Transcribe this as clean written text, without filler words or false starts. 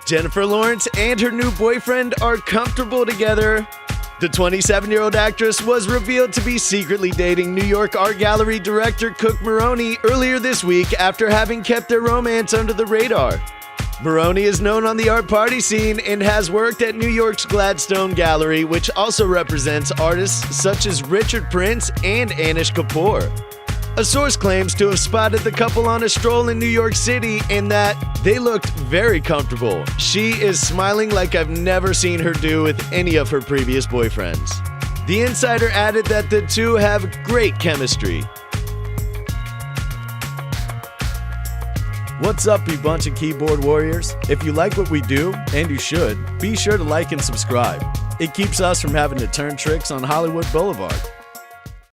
Jennifer Lawrence and her new boyfriend are comfortable together. The 27-year-old actress was revealed to be secretly dating New York art gallery director Cooke Maroney earlier this week after having kept their romance under the radar. Maroney is known on the art party scene and has worked at New York's Gladstone gallery, which also represents artists such as Richard Prince and Anish Kapoor. A source claims to have spotted the couple on a stroll in New York City and that they looked very comfortable. She is smiling like I've never seen her do with any of her previous boyfriends. The insider added that the two have great chemistry. What's up, you bunch of keyboard warriors? If you like what we do, and you should, be sure to like and subscribe. It keeps us from having to turn tricks on Hollywood Boulevard.